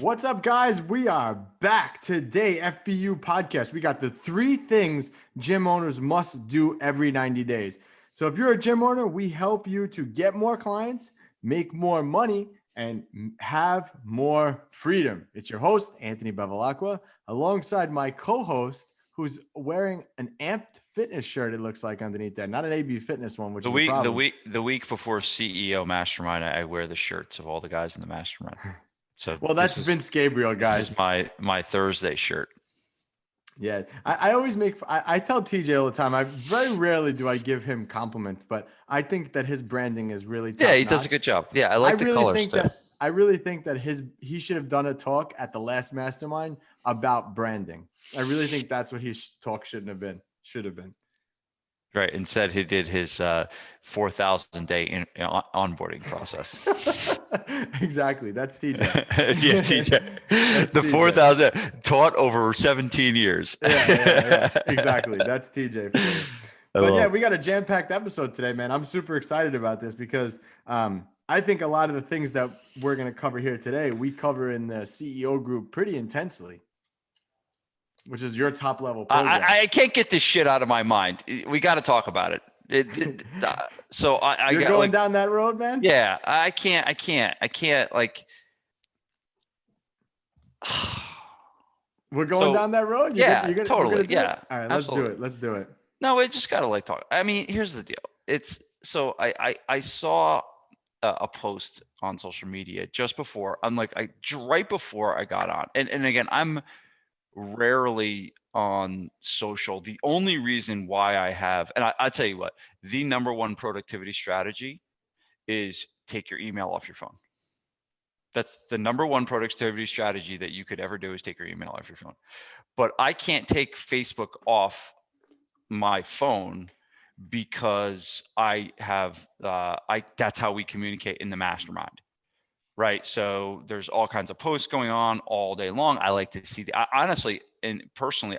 What's up, guys? We are back today. FBU podcast. We got the 3 things gym owners must do every 90 days. So if you're a gym owner, we help you to get more clients, make more money, and have more freedom. It's your host, Anthony Bevilacqua, alongside my co-host, who's wearing an Amped Fitness shirt. It looks like underneath that, not an AB Fitness one, which is a problem. The week before CEO Mastermind, I wear the shirts of all the guys in the Mastermind. So well, that's Vince Gabriel, guys. This is my Thursday shirt. Yeah, I always I tell TJ all the time, I very rarely do I give him compliments, but I think that his branding is really top Yeah, he does a good job. Yeah, I like the colors too. I really think that he should have done a talk at the last Mastermind about branding. I really think that's what his talk should have been. Right. Instead, he did his 4,000 day onboarding process. Exactly. That's TJ. Yeah, TJ. The 4,000 taught over 17 years. Yeah. Exactly. That's TJ. But yeah, we got a jam-packed episode today, man. I'm super excited about this because I think a lot of the things that we're going to cover here today, we cover in the CEO group pretty intensely, which is your top level program. I can't get this shit out of my mind. We got to talk about it. You're going down that road, man? Yeah, I can't like. We're going down that road? Totally. Yeah. All right, let's do it. No, we just got to talk. I mean, here's the deal. I saw a post on social media just before. Right before I got on. And again, I'm rarely on social. The only reason why I have, and I tell you what, the number one productivity strategy is take your email off your phone. That's the number one productivity strategy that you could ever do, is take your email off your phone. But I can't take Facebook off my phone because I have, that's how we communicate in the Mastermind. Right. So there's all kinds of posts going on all day long. I like to see honestly, and personally,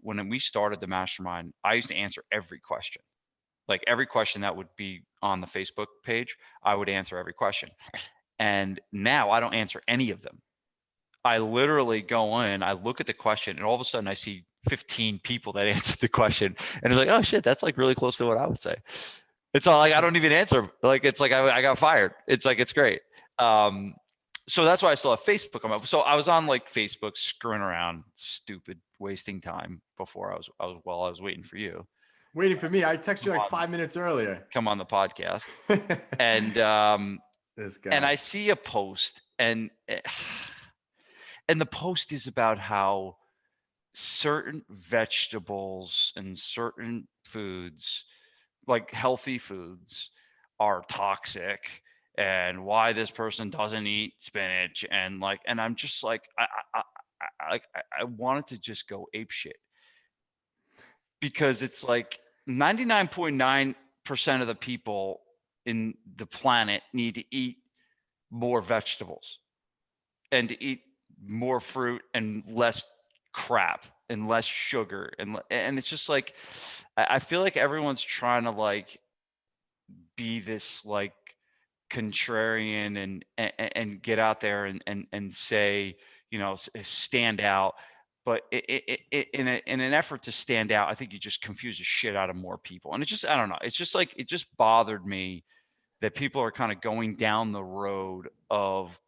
when we started the Mastermind, I used to answer every question. Like every question that would be on the Facebook page, I would answer every question. And now I don't answer any of them. I literally go in, I look at the question, and all of a sudden I see 15 people that answered the question. And it's like, oh shit, that's like really close to what I would say. It's all like, I don't even answer. Like, it's like I got fired. It's like, it's great. So that's why I still have Facebook on. So I was on like Facebook screwing around, stupid, wasting time before while I was waiting for you. Waiting for me. I texted you like 5 minutes earlier. Come on the podcast. And this guy. And I see a post, and the post is about how certain vegetables and certain foods, like healthy foods, are toxic, and why this person doesn't eat spinach, and I'm just like, I wanted to just go ape shit, because it's like 99.9% of the people in the planet need to eat more vegetables and to eat more fruit and less crap and less sugar, and it's just like, I feel like everyone's trying to like be this like contrarian and get out there and say, stand out. But in an effort to stand out, I think you just confuse the shit out of more people. And I don't know. It's just like, it just bothered me that people are kind of going down the road of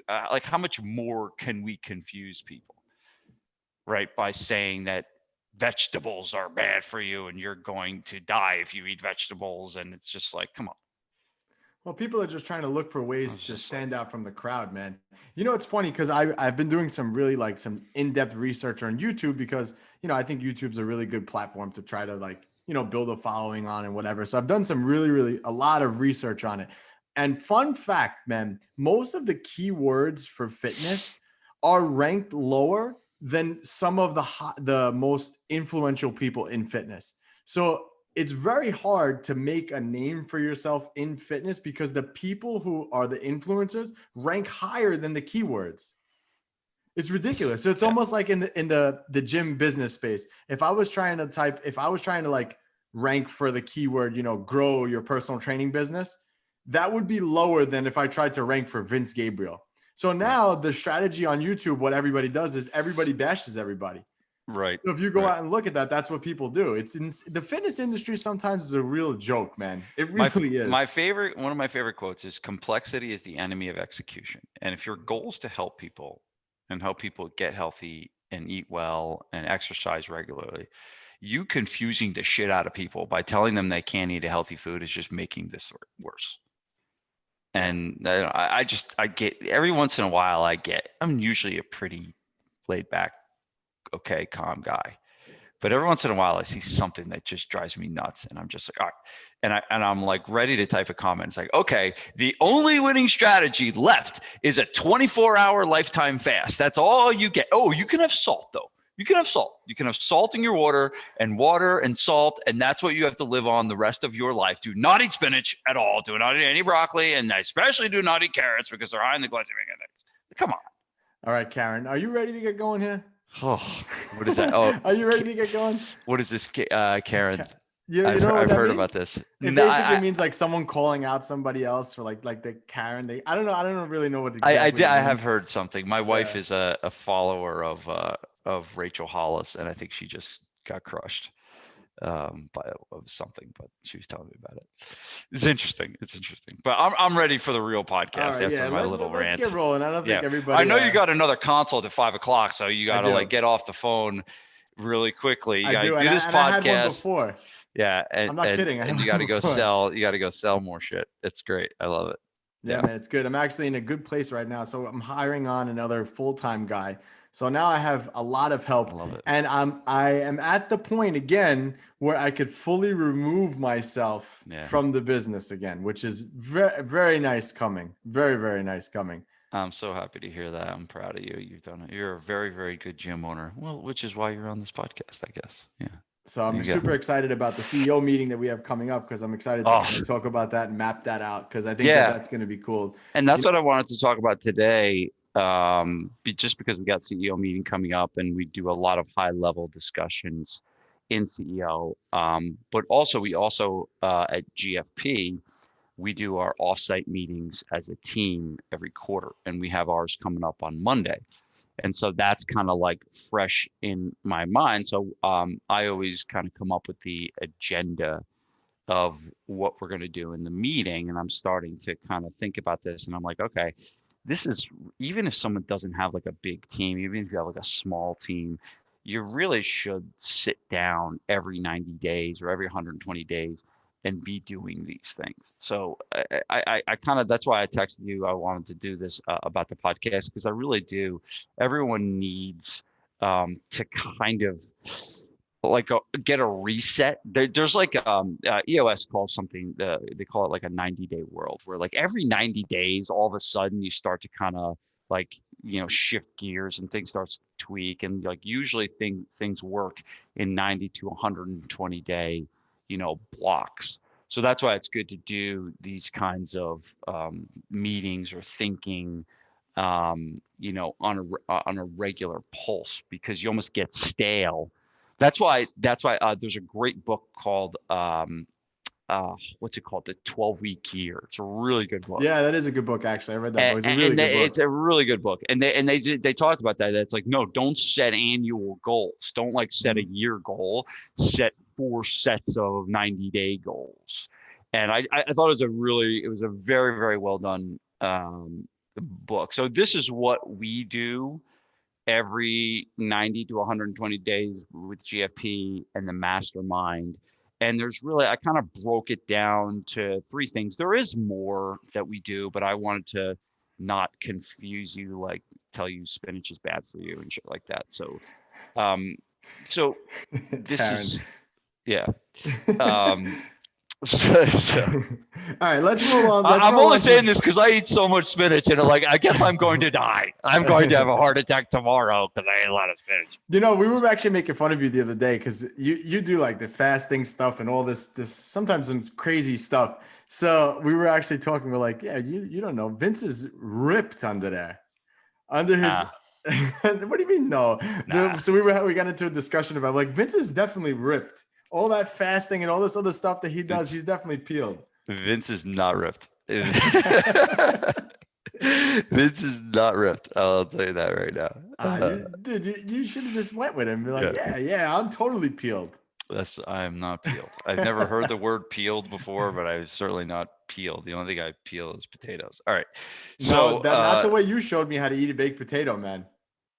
like, how much more can we confuse people? Right, by saying that vegetables are bad for you and you're going to die if you eat vegetables. And it's just like, come on. Well, people are just trying to look for ways to stand out from the crowd, man. It's funny because I've been doing some really like some in-depth research on YouTube, because, I think YouTube's a really good platform to try to like, build a following on and whatever. So I've done some really a lot of research on it. And fun fact, man, most of the keywords for fitness are ranked lower than some of the most influential people in fitness. So it's very hard to make a name for yourself in fitness because the people who are the influencers rank higher than the keywords. It's ridiculous. So it's almost like in the gym business space. If I was trying to like rank for the keyword, grow your personal training business, that would be lower than if I tried to rank for Vince Gabriel. So now the strategy on YouTube, what everybody does is everybody bashes everybody. Right. So if you go out and look at that, that's what people do. It's in the fitness industry sometimes is a real joke, man. It really is. One of my favorite quotes is complexity is the enemy of execution. And if your goal is to help people and help people get healthy and eat well and exercise regularly, you confusing the shit out of people by telling them they can't eat a healthy food is just making this worse. And I get every once in a while I'm usually a pretty laid back, okay, calm guy. But every once in a while I see something that just drives me nuts. And I'm just like, all right. And I'm like ready to type a comment. It's like, okay, the only winning strategy left is a 24-hour lifetime fast. That's all you get. Oh, you can have salt though. You can have salt. You can have salt in your water and salt. And that's what you have to live on the rest of your life. Do not eat spinach at all. Do not eat any broccoli. And especially do not eat carrots because they're high in the glycemic index. Come on. All right, Karen, are you ready to get going here? Oh, what is that? Oh, are you ready to get going? What is this, Karen? I've heard about this. It basically means like someone calling out somebody else for like the Karen. I don't know. I don't really know what exactly. I have heard something. My wife is a follower of Rachel Hollis, and I think she just got crushed by something. But she was telling me about it. It's interesting. But I'm ready for the real podcast after my little rant. Let's get rolling. I don't think everybody. I know you got another consult at 5:00, so you got to like get off the phone really quickly. You got to do this podcast. I had one before. Yeah, and I'm not kidding. And you got to go sell. You got to go sell more shit. It's great. I love it. Yeah, man, it's good. I'm actually in a good place right now. So I'm hiring on another full-time guy. So now I have a lot of help. I love it. And I am at the point again where I could fully remove myself from the business again, which is very, very nice coming. Very, very nice coming. I'm so happy to hear that. I'm proud of you. You've done it. You're a very, very good gym owner. Well, which is why you're on this podcast, I guess. Yeah. So I'm super excited about the CEO meeting that we have coming up because I'm excited to talk about that and map that out because I think that's going to be cool. And that's what I wanted to talk about today. Just because we got CEO meeting coming up and we do a lot of high level discussions in CEO. But also we at GFP, we do our offsite meetings as a team every quarter, and we have ours coming up on Monday. And so that's kind of like fresh in my mind. So I always kind of come up with the agenda of what we're going to do in the meeting. And I'm starting to kind of think about this. And I'm like, okay, this is, even if someone doesn't have like a big team, even if you have like a small team, you really should sit down every 90 days or every 120 days and be doing these things. So I kind of, that's why I texted you. I wanted to do this about the podcast because I really do. Everyone needs to kind of like get a reset. There's like EOS calls something, they call it like a 90-day world where like every 90 days, all of a sudden you start to kind of like, shift gears and things starts to tweak. And like usually things work in 90 to 120 day blocks. So that's why it's good to do these kinds of meetings or thinking, on a regular pulse, because you almost get stale. That's why there's a great book called what's it called? The 12-Week Year. It's a really good book. Yeah, that is a good book. Actually, I read that book. It's a really good book. It's a really good book. And they talked about that. It's like, no, don't set annual goals. Don't like set a year goal. Set 4 sets of 90-day goals. And I thought it was a very, very well done book. So this is what we do every 90 to 120 days with GFP and the mastermind. And there's really, I kind of broke it down to 3 things. There is more that we do, but I wanted to not confuse you, like tell you spinach is bad for you and shit like that. So, this Karen. is, yeah. All right, let's move on. I'm only saying this because I eat so much spinach, and I guess I'm going to die. I'm going to have a heart attack tomorrow because I ate a lot of spinach. We were actually making fun of you the other day because you do like the fasting stuff and all this sometimes some crazy stuff. So we were actually talking. We're like, yeah, you don't know. Vince is ripped under there, under his. What do you mean no? Nah. So we got into a discussion about like Vince is definitely ripped. All that fasting and all this other stuff that he does, he's definitely peeled. Vince is not ripped. Vince is not ripped. I'll tell you that right now. Dude, you should have just went with him. Be like, Yeah, yeah, I'm totally peeled. I am not peeled. I've never heard the word peeled before, but I'm certainly not peeled. The only thing I peel is potatoes. All right. No, So that not the way you showed me how to eat a baked potato, man.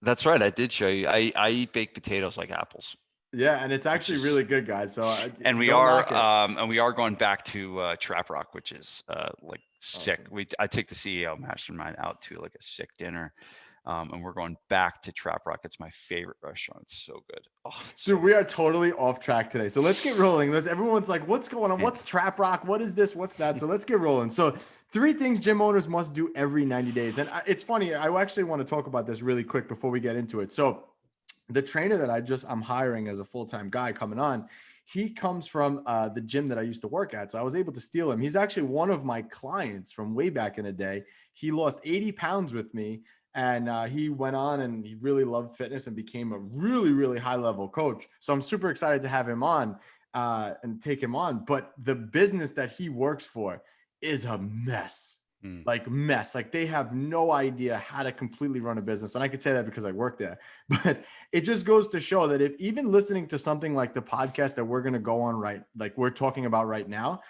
that's right. I did show you. I eat baked potatoes like apples, Yeah, and it's which actually is really good, guys. So and don't knock it. we are going back to Trap Rock, which is like sick. Awesome. I take the CEO mastermind out to like a sick dinner. And we're going back to Trap Rock. It's my favorite restaurant. It's so good. Oh, it's so Dude, we are totally off track today. So let's get rolling. Everyone's like, what's going on? good. What's Trap Rock? What is this? What's that? So let's get rolling. So, three things gym owners must do every 90 days. And it's funny, I actually want to talk about this really quick before we get into it. So, the trainer that I'm hiring as a full-time guy coming on, he comes from the gym that I used to work at. So I was able to steal him. He's actually one of my clients from way back in the day. He lost 80 pounds with me, and he went on and he really loved fitness and became a really, really high level coach. So I'm super excited to have him on and take him on. But the business that he works for is a mess. Like they have no idea how to completely run a business. And I could say that because I work there. But it just goes to show that if even listening to something like the podcast that we're going to go on, right, like we're talking about right now,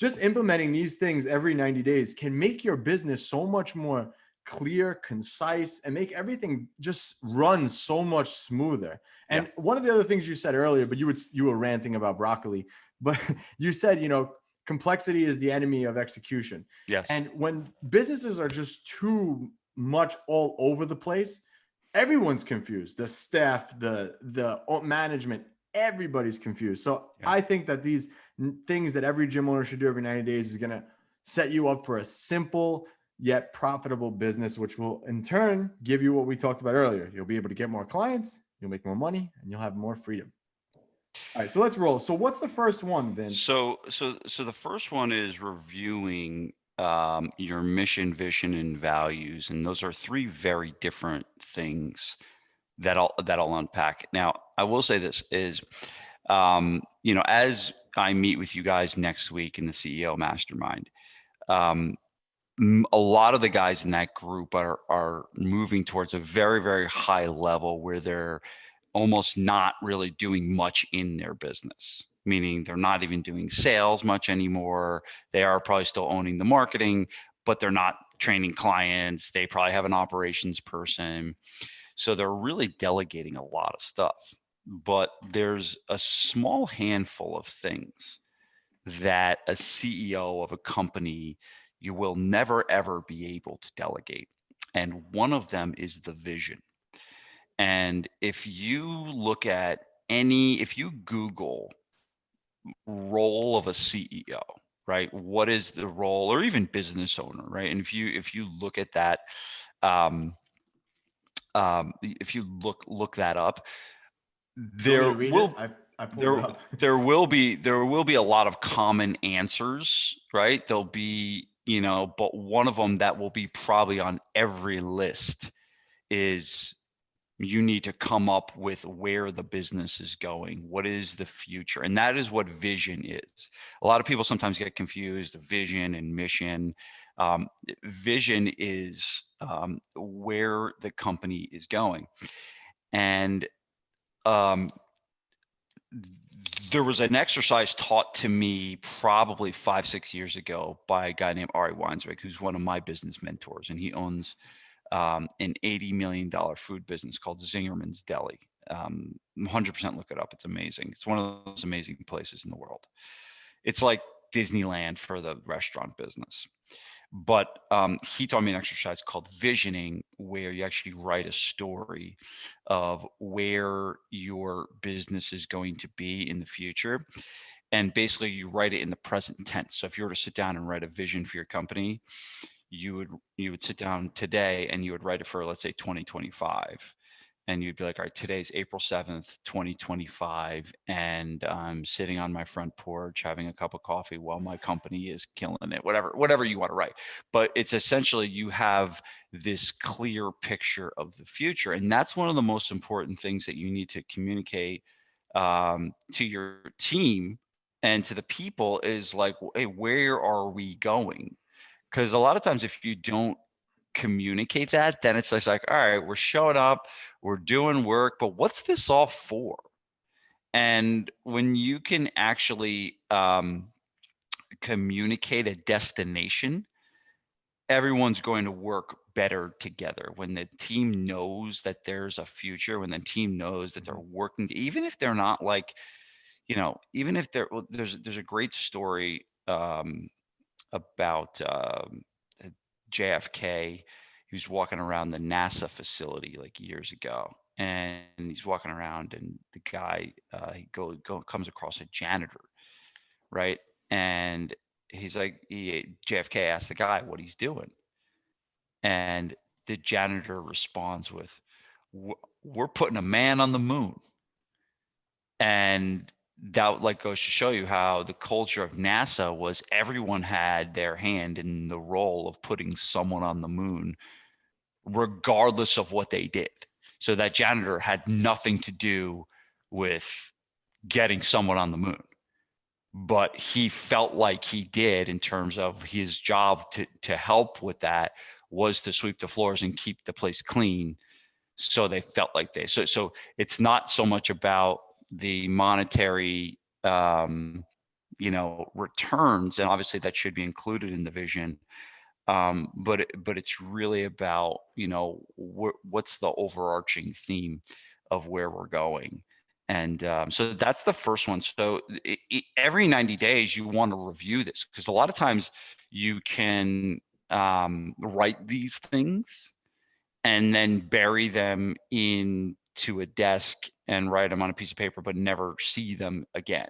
just implementing these things every 90 days can make your business so much more clear, concise, and make everything just run so much smoother. Yeah. And one of the other things you said earlier, but you were ranting about broccoli, but you said, complexity is the enemy of execution. Yes. And when businesses are just too much all over the place, everyone's confused. The staff, the management, everybody's confused. So Yeah. I think that these things that every gym owner should do every 90 days is going to set you up for a simple yet profitable business, which will in turn give you what we talked about earlier. You'll be able to get more clients, you'll make more money, and you'll have more freedom. All right, so let's roll. So what's the first one, Vince? So the first one is reviewing your mission, vision, and values, and those are three very different things that I'll unpack. Now, I will say this is, as I meet with you guys next week in the CEO Mastermind, a lot of the guys in that group are moving towards a very, very high level where they're almost not really doing much in their business, meaning they're not even doing sales much anymore. They are probably still owning the marketing, but they're not training clients. They probably have an operations person. So they're really delegating a lot of stuff. But there's a small handful of things that a CEO of a company you will never ever be able to delegate. And one of them is the vision. And if you if you Google role of a CEO, right? What is the role, or even business owner, right? And if you look at that, if you look that up, there will I pulled it up. there will be a lot of common answers, right? There'll be, but one of them that will be probably on every list is you need to come up with where the business is going. What is the future? And that is what vision is. A lot of people sometimes get confused, vision and mission. Vision is where the company is going. And there was an exercise taught to me probably 5-6 years ago by a guy named Ari Weinsberg, who's one of my business mentors, and he owns an $80 million food business called Zingerman's Deli. 100% look it up. It's amazing. It's one of those amazing places in the world. It's like Disneyland for the restaurant business. But he taught me an exercise called visioning, where you actually write a story of where your business is going to be in the future. And basically you write it in the present tense. So if you were to sit down and write a vision for your company, you would sit down today and you would write it for, let's say, 2025. And you'd be like, all right, today's April 7th, 2025. And I'm sitting on my front porch having a cup of coffee while my company is killing it, whatever you want to write. But it's essentially, you have this clear picture of the future. And that's one of the most important things that you need to communicate to your team and to the people, is like, hey, where are we going? Because a lot of times if you don't communicate that, then it's just like, all right, we're showing up, we're doing work, but what's this all for? And when you can actually communicate a destination, everyone's going to work better together. When the team knows that there's a future, when the team knows that they're working, even if they're not like, even if there's a great story about JFK. He was walking around the NASA facility like years ago, and he's walking around, and the guy he comes across a janitor, right? And he's like, JFK asked the guy what he's doing, and the janitor responds with, "We're putting a man on the moon." And that like goes to show you how the culture of NASA was everyone had their hand in the role of putting someone on the moon, regardless of what they did. So that janitor had nothing to do with getting someone on the moon, but he felt like he did in terms of his job to help with that was to sweep the floors and keep the place clean. So they felt like so it's not so much about the monetary returns, and obviously that should be included in the vision, but it's really about what's the overarching theme of where we're going. And so that's the first one. So every 90 days you want to review this, because a lot of times you can write these things and then bury them into a desk and write them on a piece of paper, but never see them again.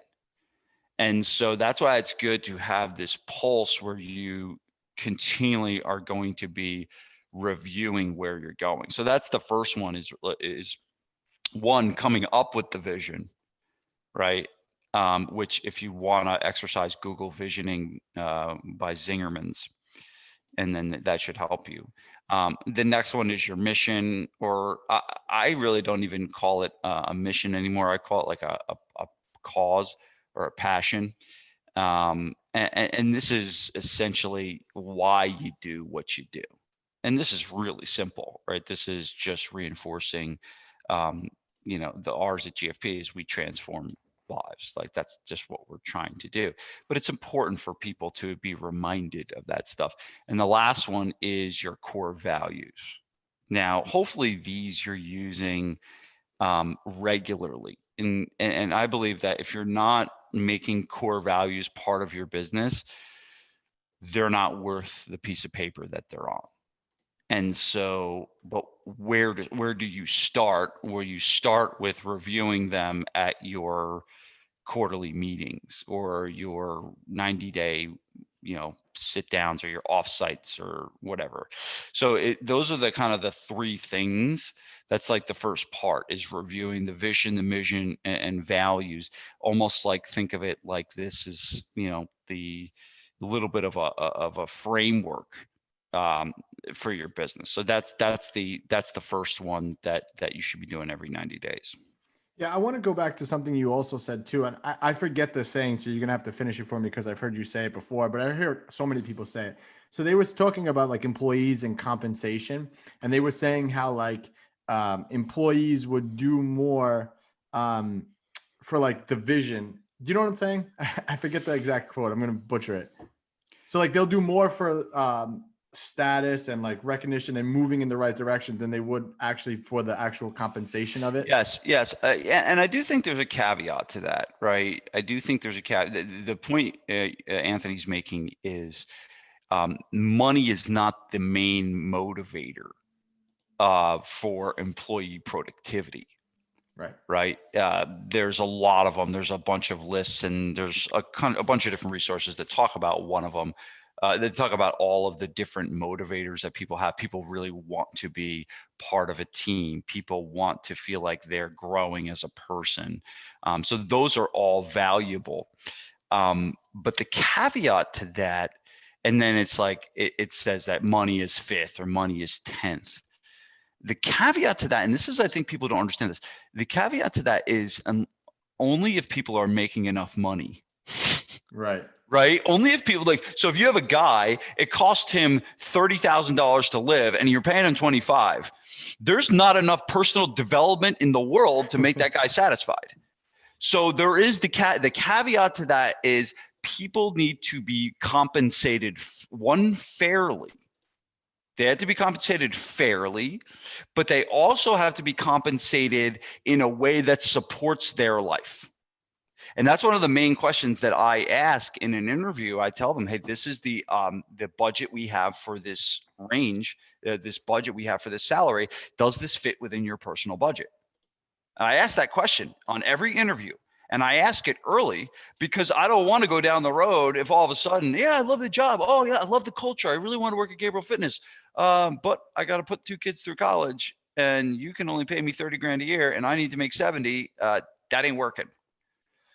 And so that's why it's good to have this pulse where you continually are going to be reviewing where you're going. So that's the first one, is one, coming up with the vision, right? Which if you want to exercise Google Visioning by Zingerman's, and then that should help you. The next one is your mission, or I really don't even call it a mission anymore. I call it like a cause or a passion. And this is essentially why you do what you do. And this is really simple, right? This is just reinforcing, the R's at GFP is we transform lives. Like that's just what we're trying to do. But it's important for people to be reminded of that stuff. And the last one is your core values. Now, hopefully these you're using regularly. And I believe that if you're not making core values part of your business, they're not worth the piece of paper that they're on. And so, but where do you start? Where you start with reviewing them at your quarterly meetings or your 90-day, sit downs or your offsites or whatever. So those are the kind of the three things. That's like the first part, is reviewing the vision, the mission, and values. Almost like, think of it like this is, the little bit of a framework for your business. So that's the first one that you should be doing every 90 days. Yeah, I want to go back to something you also said too, and I forget the saying, so you're gonna have to finish it for me because I've heard you say it before, but I hear so many people say it. So they was talking about like employees and compensation, and they were saying how like employees would do more for like the vision. Do you know what I'm saying? I forget the exact quote. I'm gonna butcher it. So like they'll do more for status and like recognition and moving in the right direction than they would actually for the actual compensation of it. Yes. And I do think there's a caveat to that, right? I do think there's a caveat. The point Anthony's making is money is not the main motivator for employee productivity. Right. There's a lot of them. There's a bunch of lists, and there's a bunch of different resources that talk about one of them. They talk about all of the different motivators that people have. People really want to be part of a team. People want to feel like they're growing as a person. So those are all valuable. But the caveat to that, and then it's like, it says that money is fifth or money is 10th. The caveat to that, and this is, I think people don't understand this, the caveat to that is only if people are making enough money Right. Right? Only if people like, so if you have a guy, it costs him $30,000 to live and you're paying him 25, there's not enough personal development in the world to make that guy satisfied. So there is the caveat to that is people need to be compensated fairly. They have to be compensated fairly, but they also have to be compensated in a way that supports their life. And that's one of the main questions that I ask in an interview. I tell them, hey, this is the budget we have for this range, this budget we have for this salary. Does this fit within your personal budget? And I ask that question on every interview. And I ask it early because I don't want to go down the road if all of a sudden, yeah, I love the job. Oh, yeah, I love the culture. I really want to work at Gabriel Fitness. But I got to put 2 kids through college and you can only pay me 30 grand a year and I need to make 70. That ain't working.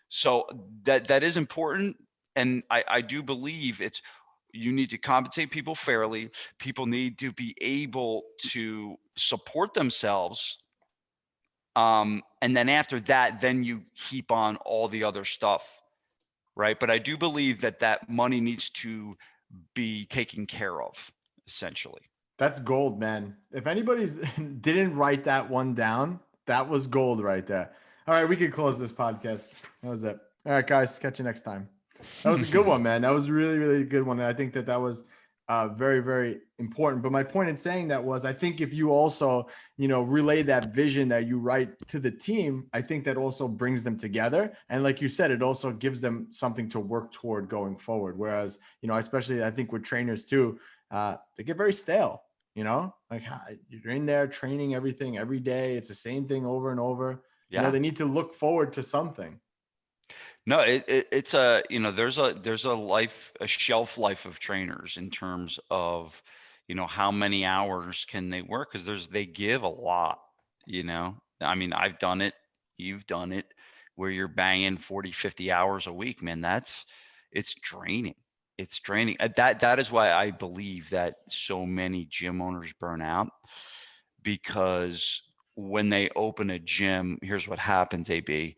So that is important. And I do believe you need to compensate people fairly. People need to be able to support themselves. And then after that, then you heap on all the other stuff, right? But I do believe that money needs to be taken care of, essentially. That's gold, man. If anybody didn't write that one down, that was gold right there. All right, we can close this podcast. That was it. All right, guys, catch you next time. That was a good one, man. That was really, really good one. And I think that was very, very important. But my point in saying that was, I think if you also, relay that vision that you write to the team, I think that also brings them together. And like you said, it also gives them something to work toward going forward. Whereas, especially I think with trainers too, they get very stale, like you're in there training everything every day. It's the same thing over and over. Yeah. They need to look forward to something. No, it's there's a shelf life of trainers in terms of, how many hours can they work? Cause they give a lot, I mean, I've done it, you've done it where you're banging 40, 50 hours a week, man. It's draining. It's draining. That is why I believe that so many gym owners burn out, because when they open a gym, here's what happens, AB.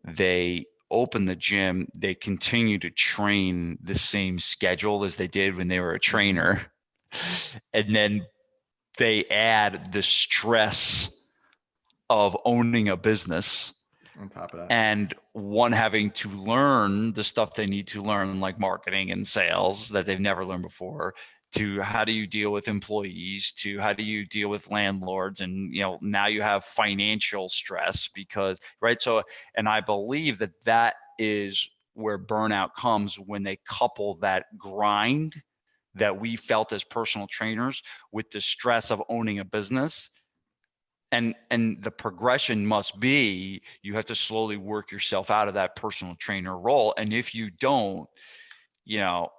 They open the gym, they continue to train the same schedule as they did when they were a trainer. And then they add the stress of owning a business on top of that, and one having to learn the stuff they need to learn, like marketing and sales that they've never learned before, to how do you deal with employees, to how do you deal with landlords, and now you have financial stress because, right? So, and I believe that is where burnout comes when they couple that grind that we felt as personal trainers with the stress of owning a business. And the progression must be, you have to slowly work yourself out of that personal trainer role. And if you don't, you're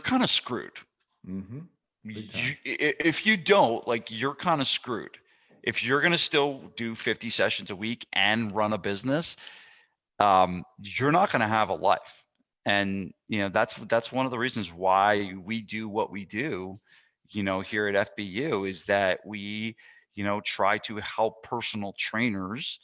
kind of screwed. Mm-hmm. If you don't, you're kind of screwed. If you're going to still do 50 sessions a week and run a business, you're not going to have a life. And, that's one of the reasons why we do what we do, here at FBU, is that we, try to help personal trainers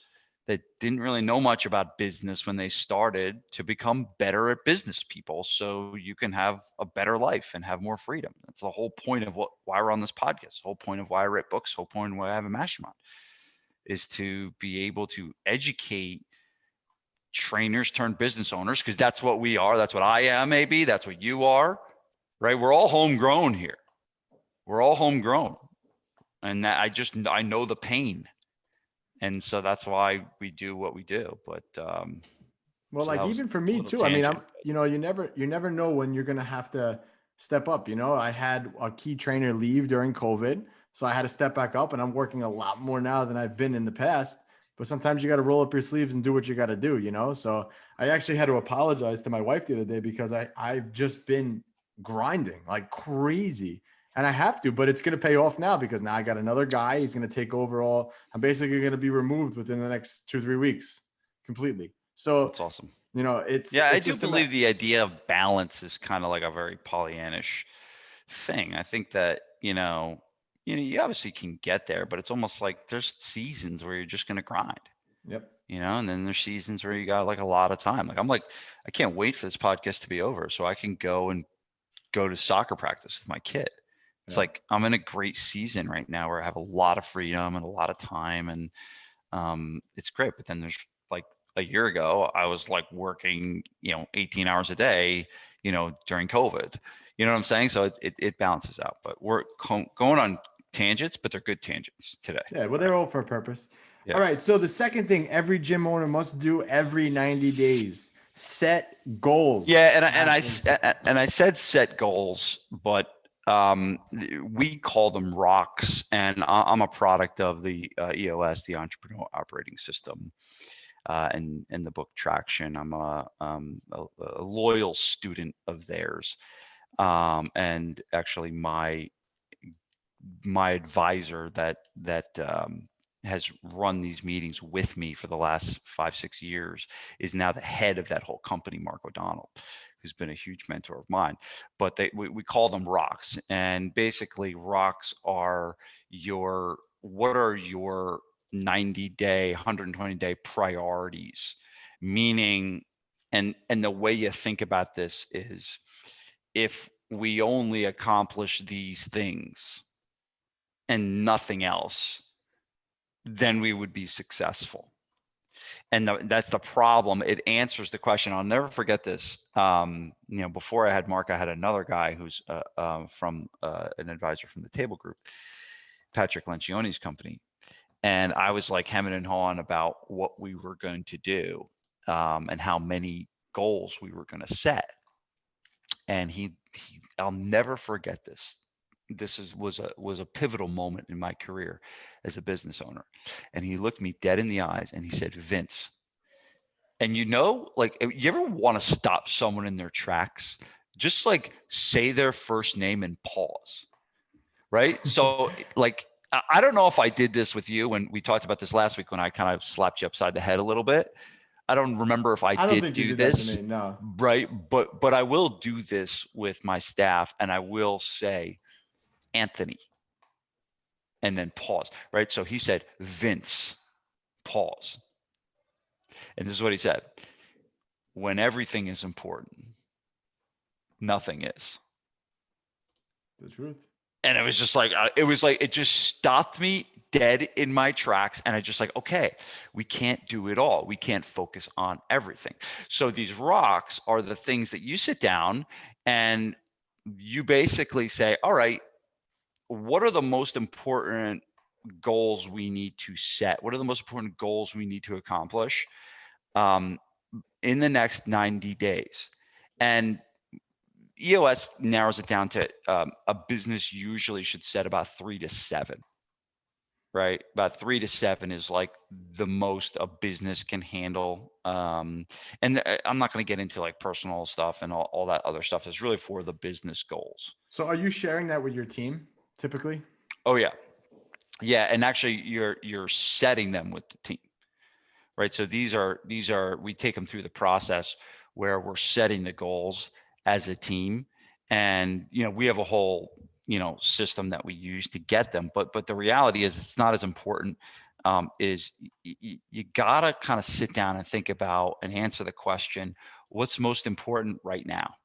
that didn't really know much about business when they started to become better at business people, so you can have a better life and have more freedom. That's the whole point of why we're on this podcast. The whole point of why I write books, the whole point of why I have a mastermind, is to be able to educate trainers turned business owners, because that's what we are. That's what I am, maybe. That's what you are, right? We're all homegrown here. We're all homegrown. And that I know the pain. And so that's why we do what we do. But well, so even for me too, tangent. I mean, you never know when you're going to have to step up. I had a key trainer leave during COVID, so I had to step back up, and I'm working a lot more now than I've been in the past. But sometimes you got to roll up your sleeves and do what you got to do, So I actually had to apologize to my wife the other day because I've just been grinding like crazy. And I have to, but it's going to pay off now because now I got another guy. He's going to take over all. I'm basically going to be removed within the next 2-3 weeks completely. So that's awesome. It's I do believe the idea of balance is kind of like a very Pollyannish thing. I think that, you obviously can get there, but it's almost like there's seasons where you're just going to grind. Yep. and then there's seasons where you got like a lot of time. Like I'm like, I can't wait for this podcast to be over so I can go to soccer practice with my kid. It's like I'm in a great season right now where I have a lot of freedom and a lot of time, and it's great. But then there's like a year ago, I was like working, 18 hours a day, during COVID. You know what I'm saying? So it balances out. But we're going on tangents, but they're good tangents today. Yeah, well, they're all for a purpose. Yeah. All right. So the second thing every gym owner must do every 90 days, set goals. Yeah, and I said set goals, but we call them rocks, and I'm a product of the EOS, the Entrepreneur Operating System, and the book Traction. I'm a loyal student of theirs, and actually my advisor that has run these meetings with me for the last 5-6 years is now the head of that whole company, Mark O'Donnell, who's been a huge mentor of mine. But we call them rocks, and basically rocks are what are your 90-day, 120-day priorities, meaning, and the way you think about this is, if we only accomplish these things and nothing else, then we would be successful. And that's the problem. It answers the question. I'll never forget this. Before I had Mark, I had another guy who's from an advisor from the Table Group, Patrick Lencioni's company. And I was like hemming and hawing about what we were going to do, and how many goals we were going to set. And I'll never forget this. This was a pivotal moment in my career as a business owner. And he looked me dead in the eyes and he said, Vince, and like, you ever want to stop someone in their tracks? Just like say their first name and pause. Right. So like, I don't know if I did this with you when we talked about this last week, when I kind of slapped you upside the head a little bit. I don't remember if I did do this. No. Right. But I will do this with my staff, and I will say, Anthony, and then pause, right? So he said, Vince, pause. And this is what he said: when everything is important, nothing is. The truth. And it was just like, it just stopped me dead in my tracks. And I just like, okay, we can't do it all. We can't focus on everything. So these rocks are the things that you sit down and you basically say, all right, what are the most important goals we need to set? What are the most important goals we need to accomplish in the next 90 days? And EOS narrows it down to a business usually should set about 3 to 7, right? About 3 to 7 is like the most a business can handle. And I'm not going to get into like personal stuff and all that other stuff. It's really for the business goals. So are you sharing that with your team typically? Oh yeah. Yeah. And actually you're setting them with the team, right? So these are, we take them through the process where we're setting the goals as a team. And, we have a whole, system that we use to get them. But the reality is it's not as important. Is you gotta kind of sit down and think about and answer the question, what's most important right now?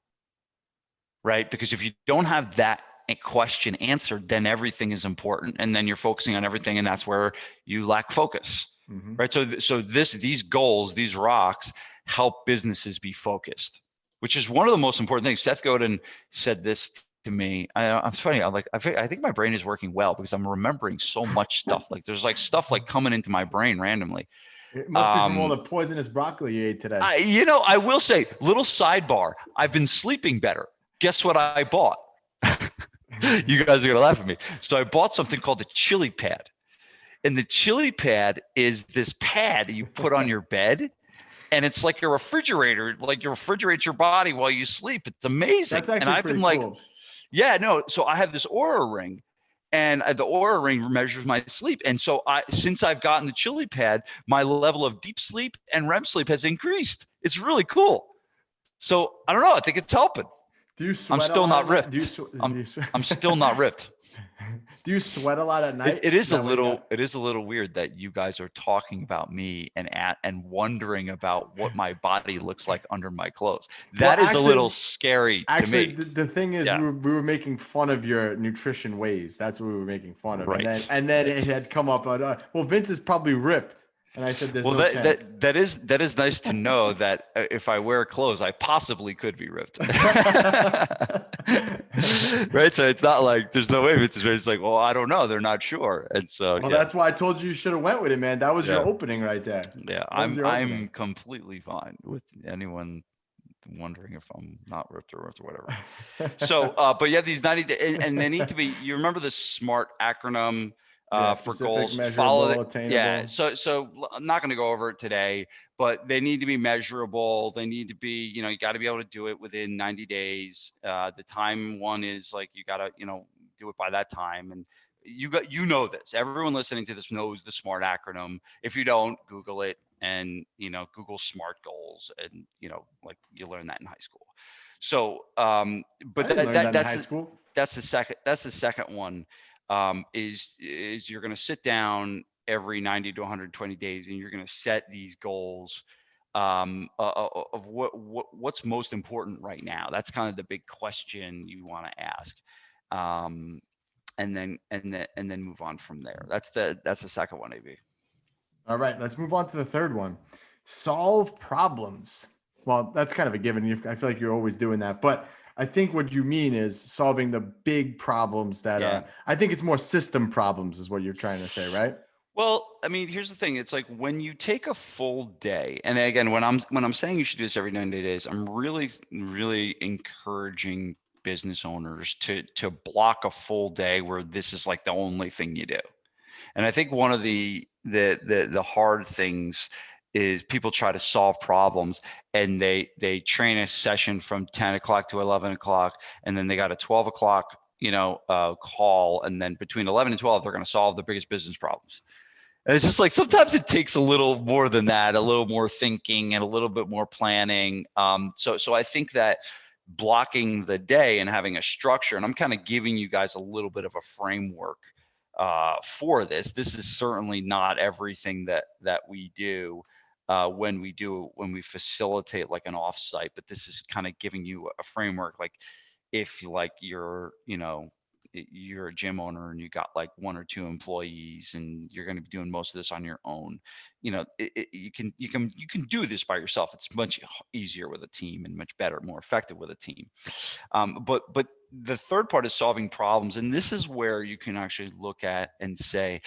Right? Because if you don't have that question answered, then everything is important. And then you're focusing on everything. And that's where you lack focus. Mm-hmm. Right. So these goals, these rocks help businesses be focused, which is one of the most important things. Seth Godin said this to me. I'm funny. I think my brain is working well because I'm remembering so much stuff. Like there's like stuff like coming into my brain randomly. It must be from all the poisonous broccoli you ate today. I will say, little sidebar, I've been sleeping better. Guess what I bought? You guys are going to laugh at me. So I bought something called the Chili Pad. And the Chili Pad is this pad you put on your bed. And it's like a refrigerator, like you refrigerate your body while you sleep. It's amazing. That's actually and I've pretty been like, cool. Yeah, no. So I have this Aura Ring, and the Aura Ring measures my sleep. And so since I've gotten the Chili Pad, my level of deep sleep and REM sleep has increased. It's really cool. So I don't know. I think it's helping. Do you sweat? I'm still not ripped. Do you I'm still not ripped. Do you sweat a lot at night? It is a That way you little got- it is a little weird that you guys are talking about me and wondering about what my body looks like under my clothes. Well, That is a little scary to actually, me. the thing is, Yeah. we were making fun of your nutrition ways. That's what we were making fun of. Right. And then it had come up on, well, Vince is probably ripped. And I said, there's Well, no chance. that is nice to know that if I wear clothes, I possibly could be ripped. Right. So it's not like there's no way it's right. It's like, well, I don't know. They're not sure. And so Well, yeah, that's why I told you should have went with it, man. That was your Yeah. opening right there. yeah, That was your I'm opening. completely fine with anyone wondering if I'm not ripped or whatever. So, but yeah, these 90 and they need to be. You remember the SMART acronym Yeah, for specific, goals? measurable, Yeah. attainable. So I'm not going to go over it today, but they need to be measurable. They need to be, you got to be able to do it within 90 days. The time one is like you got to, do it by that time. And you know this. Everyone listening to this knows the SMART acronym. If you don't, Google it and Google SMART goals, and like you learn that in high school. So, but I didn't learn that in that's high school. that's the second one. Is you're going to sit down every 90 to 120 days and you're going to set these goals of what's most important right now. That's kind of the big question you want to ask. And then move on from there. That's the second one, AB. All right, let's move on to the third one. Solve problems. Well, that's kind of a given. I feel like you're always doing that, but I think what you mean is solving the big problems that Yeah. are. I think it's more system problems, is what you're trying to say, right? Well, I mean, here's the thing. It's like when you take a full day, and again, when I'm saying you should do this every 90 days, I'm really, really encouraging business owners to block a full day where this is like the only thing you do. And I think one of the hard things is people try to solve problems and they train a session from 10 o'clock to 11 o'clock, and then they got a 12 o'clock call, and then between 11 and 12 they're going to solve the biggest business problems. And it's just like sometimes it takes a little more than that, a little more thinking and a little bit more planning. So I think that blocking the day and having a structure, and I'm kind of giving you guys a little bit of a framework for this. This is certainly not everything that we do when we facilitate like an offsite, but this is kind of giving you a framework. Like if like you're a gym owner and you got like 1 or 2 employees and you're going to be doing most of this on your own, you can do this by yourself. It's much easier with a team and much better, more effective with a team. But the third part is solving problems. And this is where you can actually look at and say,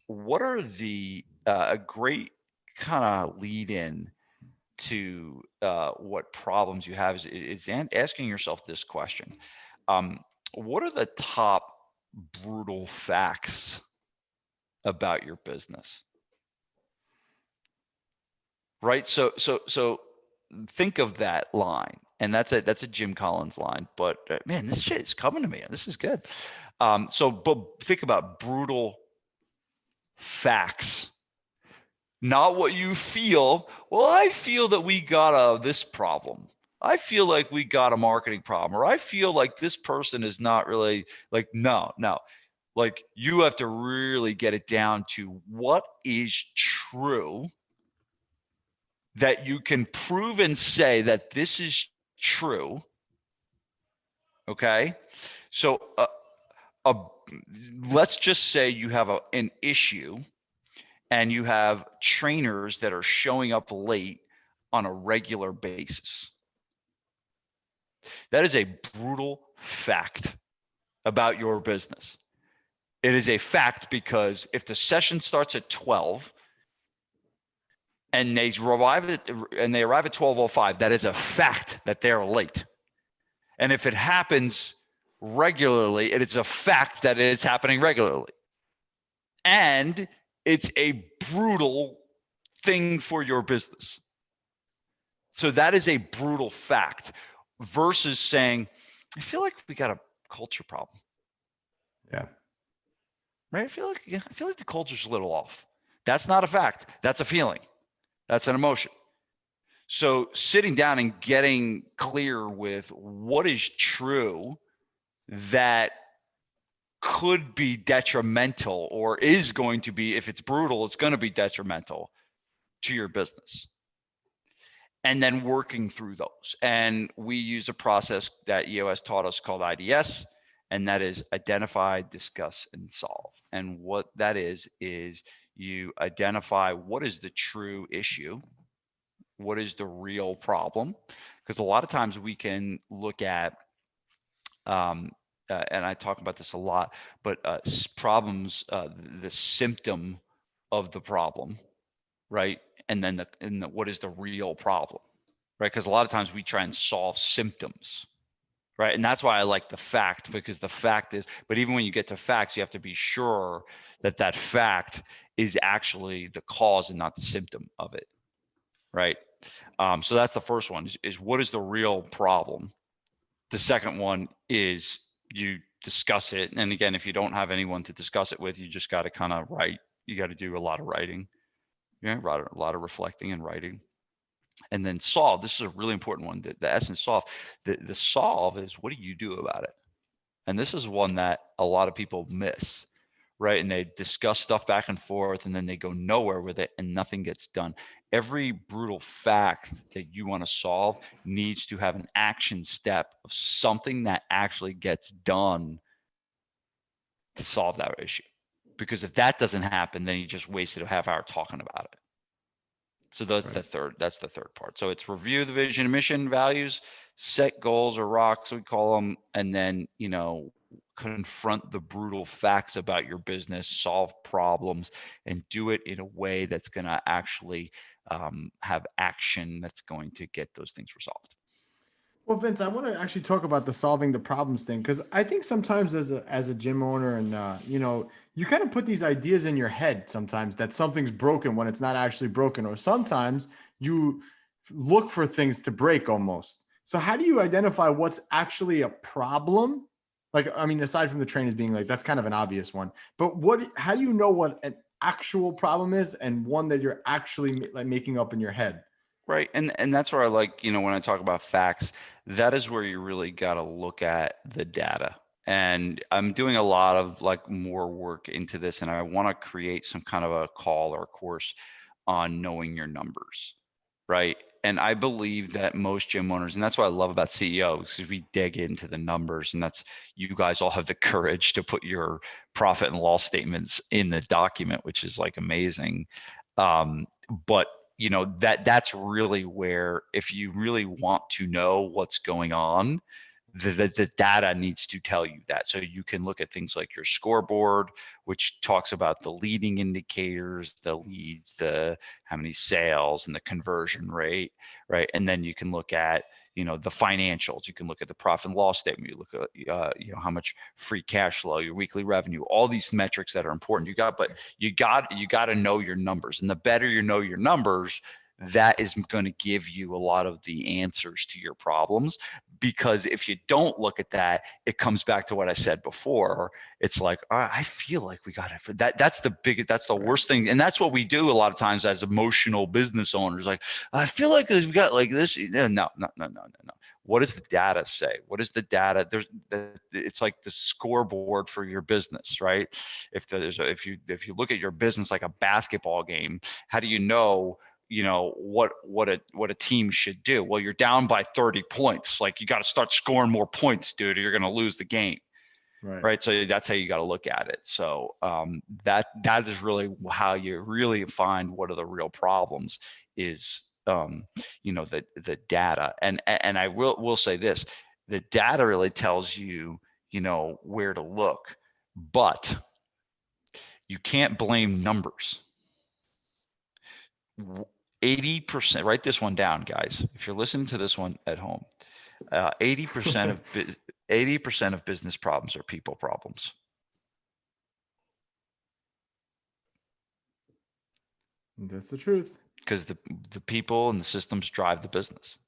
what are a great kind of lead in to what problems you have is asking yourself this question. What are the top brutal facts about your business? Right. So think of that line, and that's a Jim Collins line. But man, this shit is coming to me. This is good. But think about brutal facts, not what you feel. Well, I feel that we got this problem. I feel like we got a marketing problem, or I feel like this person is not really like, no. Like you have to really get it down to what is true that you can prove and say that this is true. Okay. So let's just say you have an issue and you have trainers that are showing up late on a regular basis. That is a brutal fact about your business. It is a fact because if the session starts at 12 and they arrive at 12:05, that is a fact that they're late. And if it happens regularly, it is a fact that it is happening regularly. And it's a brutal thing for your business. So that is a brutal fact versus saying, I feel like we got a culture problem. Yeah. Right? I feel like the culture's a little off. That's not a fact. That's a feeling. That's an emotion. So sitting down and getting clear with what is true that could be detrimental, or is going to be, if it's brutal, it's going to be detrimental to your business. And then working through those. And we use a process that EOS taught us called IDS, and that is identify, discuss, and solve. And what that is you identify what is the true issue, what is the real problem, because a lot of times we can look at and I talk about this a lot, but problems, the symptom of the problem, right? And then what is the real problem, right? Because a lot of times we try and solve symptoms, right? And that's why I like the fact, because the fact is, but even when you get to facts, you have to be sure that that fact is actually the cause and not the symptom of it, right? So that's the first one is what is the real problem? The second one is you discuss it. And again, if you don't have anyone to discuss it with, you just got to kind of write. You got to do a lot of writing, a lot of reflecting and writing. And then solve. This is a really important one. The essence solve. The solve is, what do you do about it? And this is one that a lot of people miss, right? And they discuss stuff back and forth, and then they go nowhere with it, and nothing gets done. Every brutal fact that you want to solve needs to have an action step of something that actually gets done to solve that issue. Because if that doesn't happen, then you just wasted a half hour talking about it. So that's the third part. So it's review the vision, mission, values, set goals or rocks, we call them, and then, confront the brutal facts about your business, solve problems, and do it in a way that's going to actually have action that's going to get those things resolved. Well, Vince, I want to actually talk about the solving the problems thing, because I think sometimes as a gym owner, and you kind of put these ideas in your head sometimes that something's broken when it's not actually broken, or sometimes you look for things to break almost. So how do you identify what's actually a problem? Like, I mean, aside from the trainers being like, that's kind of an obvious one, but how do you know what an actual problem is and one that you're actually like making up in your head? Right. And that's where I like, when I talk about facts, that is where you really got to look at the data. And I'm doing a lot of like more work into this, and I want to create some kind of a call or course on knowing your numbers. Right. And I believe that most gym owners, and that's what I love about CEOs, because we dig into the numbers, and that's, you guys all have the courage to put your profit and loss statements in the document, which is like amazing. But that's really where, if you really want to know what's going on, the data needs to tell you that. So you can look at things like your scoreboard, which talks about the leading indicators, the leads, the how many sales, and the conversion rate, right? And then you can look at the financials. You can look at the profit and loss statement. You look at how much free cash flow, your weekly revenue, all these metrics that are important. But you got to know your numbers, and the better you know your numbers, that is going to give you a lot of the answers to your problems. Because if you don't look at that, it comes back to what I said before. It's like, I feel like we got it. That's the worst thing. And that's what we do a lot of times as emotional business owners. Like, I feel like we got like this. No. What does the data say? What is the data? It's like the scoreboard for your business, right? If you look at your business like a basketball game, how do you know what a team should do? Well, you're down by 30 points. Like, you got to start scoring more points, dude, or you're going to lose the game. Right. So that's how you got to look at it. So that is really how you really find what are the real problems is, the data. And I will say this, the data really tells you, where to look, but you can't blame numbers. 80%, write this one down, guys. If you're listening to this one at home, 80% of business problems are people problems. That's the truth. Because the people and the systems drive the business.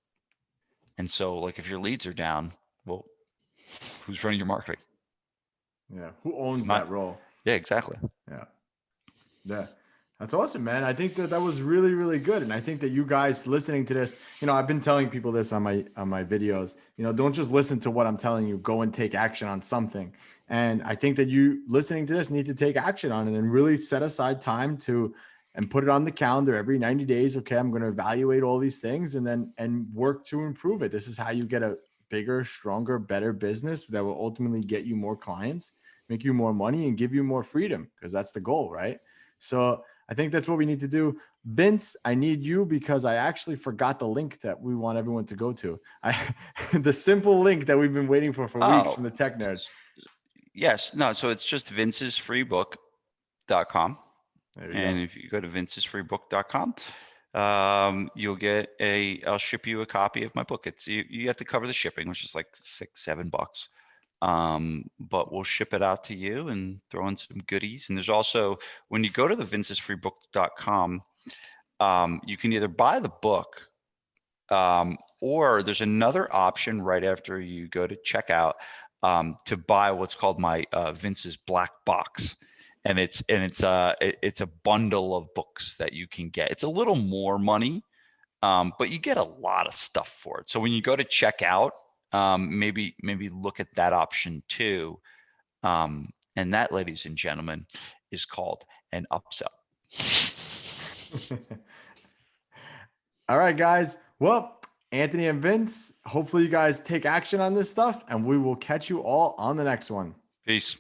And so, like, if your leads are down, well, who's running your marketing? Yeah. Who owns that role? Yeah, exactly. Yeah. Yeah. That's awesome, man. I think that that was really, really good. And I think that you guys listening to this, I've been telling people this on my videos, don't just listen to what I'm telling you, go and take action on something. And I think that you listening to this need to take action on it and really set aside time to and put it on the calendar every 90 days. Okay, I'm going to evaluate all these things and then and work to improve it. This is how you get a bigger, stronger, better business that will ultimately get you more clients, make you more money, and give you more freedom, because that's the goal, right? So I think that's what we need to do. Vince, I need you because I actually forgot the link that we want everyone to go to. The simple link that we've been waiting for weeks from the tech nerd. Yes. No. So it's just vincesfreebook.com. There you And go. if you go to vincesfreebook.com, you'll get I'll ship you a copy of my book. You have to cover the shipping, which is like $6-7. But we'll ship it out to you and throw in some goodies. And there's also, when you go to the vincesfreebook.com, you can either buy the book, or there's another option right after you go to checkout, to buy what's called my Vince's Black Box. And it's a bundle of books that you can get. It's a little more money, but you get a lot of stuff for it. So when you go to checkout, maybe look at that option too. And that, ladies and gentlemen, is called an upsell. All right, guys. Well, Anthony and Vince, hopefully you guys take action on this stuff, and we will catch you all on the next one. Peace.